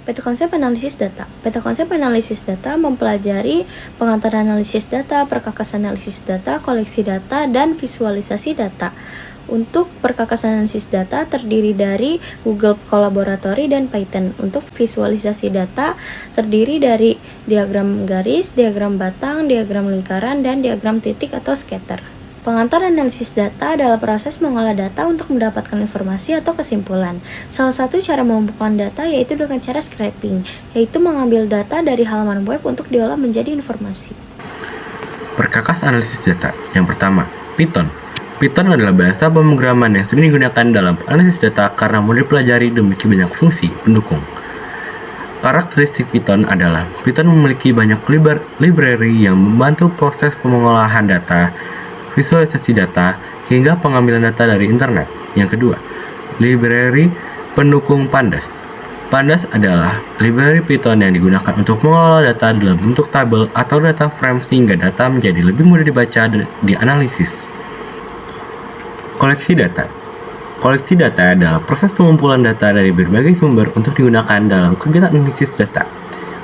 Peta konsep analisis data. Peta konsep analisis data mempelajari pengantar analisis data, perkakas analisis data, koleksi data, dan visualisasi data. Untuk perkakas analisis data terdiri dari Google Colaboratory dan Python. Untuk visualisasi data terdiri dari diagram garis, diagram batang, diagram lingkaran, dan diagram titik atau scatter. Pengantar analisis data adalah proses mengolah data untuk mendapatkan informasi atau kesimpulan. Salah satu cara mengumpulkan data yaitu dengan cara scraping, yaitu mengambil data dari halaman web untuk diolah menjadi informasi. Perkakas analisis data. Yang pertama, Python. Python adalah bahasa pemrograman yang sering digunakan dalam analisis data karena mudah dipelajari dan memiliki banyak fungsi pendukung. Karakteristik Python adalah Python memiliki banyak library yang membantu proses pengolahan data, visualisasi data, hingga pengambilan data dari internet. Yang kedua, library pendukung Pandas. Pandas adalah library Python yang digunakan untuk mengolah data dalam bentuk tabel atau data frame sehingga data menjadi lebih mudah dibaca dan dianalisis. Koleksi data. Koleksi data adalah proses pengumpulan data dari berbagai sumber untuk digunakan dalam kegiatan analisis data.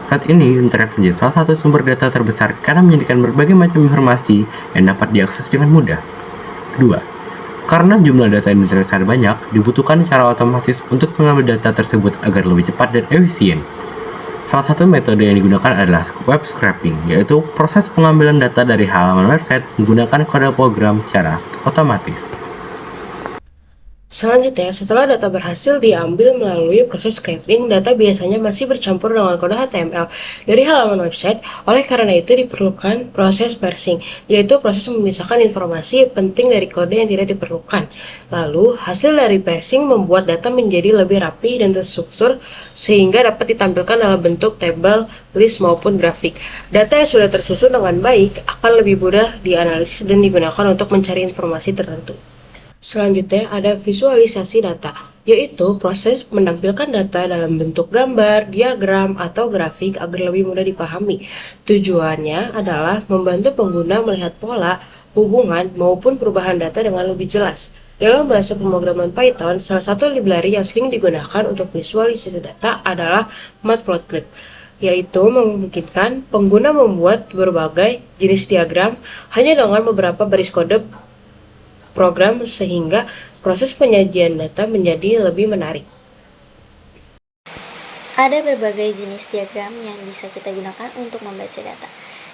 Saat ini, internet menjadi salah satu sumber data terbesar karena menyediakan berbagai macam informasi yang dapat diakses dengan mudah. Kedua, karena jumlah data di internet sangat banyak, dibutuhkan cara otomatis untuk mengambil data tersebut agar lebih cepat dan efisien. Salah satu metode yang digunakan adalah web scraping, yaitu proses pengambilan data dari halaman website menggunakan kode program secara otomatis. Selanjutnya, setelah data berhasil diambil melalui proses scraping, data biasanya masih bercampur dengan kode HTML dari halaman website. Oleh karena itu diperlukan proses parsing, yaitu proses memisahkan informasi penting dari kode yang tidak diperlukan. Lalu, hasil dari parsing membuat data menjadi lebih rapi dan terstruktur sehingga dapat ditampilkan dalam bentuk tabel, list maupun grafik. Data yang sudah tersusun dengan baik akan lebih mudah dianalisis dan digunakan untuk mencari informasi tertentu. Selanjutnya ada visualisasi data, yaitu proses menampilkan data dalam bentuk gambar, diagram, atau grafik agar lebih mudah dipahami. Tujuannya adalah membantu pengguna melihat pola, hubungan, maupun perubahan data dengan lebih jelas. Dalam bahasa pemrograman Python, salah satu library yang sering digunakan untuk visualisasi data adalah Matplotlib, yaitu memungkinkan pengguna membuat berbagai jenis diagram hanya dengan beberapa baris kode program sehingga proses penyajian data menjadi lebih menarik. Ada berbagai jenis diagram yang bisa kita gunakan untuk membaca data.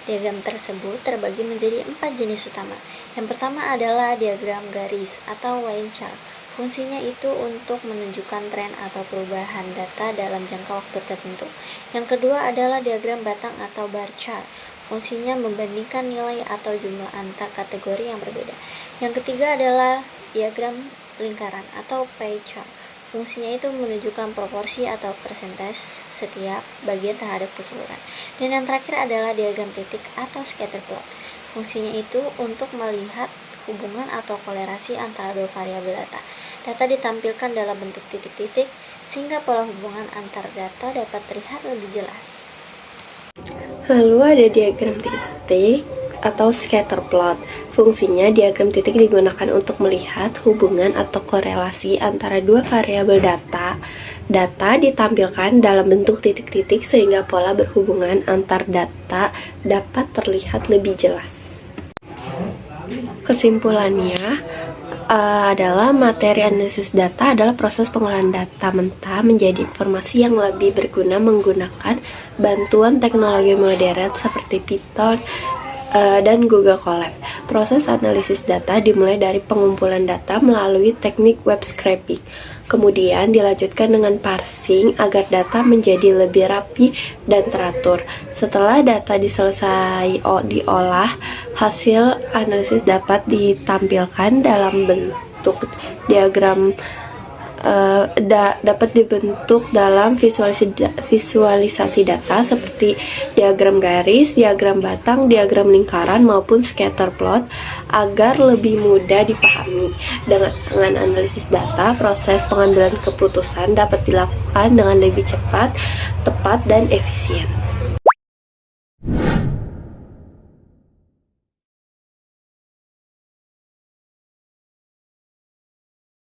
Diagram tersebut terbagi menjadi 4 jenis utama. Yang pertama adalah diagram garis atau line chart. Fungsinya itu untuk menunjukkan tren atau perubahan data dalam jangka waktu tertentu. Yang kedua adalah diagram batang atau bar chart. Fungsinya membandingkan nilai atau jumlah antar kategori yang berbeda. Yang ketiga adalah diagram lingkaran atau pie chart. Fungsinya itu menunjukkan proporsi atau persentase setiap bagian terhadap keseluruhan. Dan yang terakhir adalah diagram titik atau scatter plot. Fungsinya itu untuk melihat hubungan atau kolerasi antara dua variabel data. Data ditampilkan dalam bentuk titik-titik sehingga pola hubungan antar data dapat terlihat lebih jelas. Lalu ada diagram titik atau scatter plot. Fungsinya diagram titik digunakan untuk melihat hubungan atau korelasi antara dua variabel data. Data ditampilkan dalam bentuk titik-titik sehingga pola berhubungan antar data dapat terlihat lebih jelas. Kesimpulannya adalah materi analisis data adalah proses pengolahan data mentah menjadi informasi yang lebih berguna menggunakan bantuan teknologi modern seperti Python dan Google Colab. Proses analisis data dimulai dari pengumpulan data melalui teknik web scraping. Kemudian dilanjutkan dengan parsing agar data menjadi lebih rapi dan teratur. Setelah data diselesai diolah, hasil analisis dapat ditampilkan dalam bentuk diagram dapat dibentuk dalam visualisasi data seperti diagram garis, diagram batang, diagram lingkaran maupun scatter plot agar lebih mudah dipahami. Dengan analisis data, proses pengambilan keputusan dapat dilakukan dengan lebih cepat, tepat, dan efisien.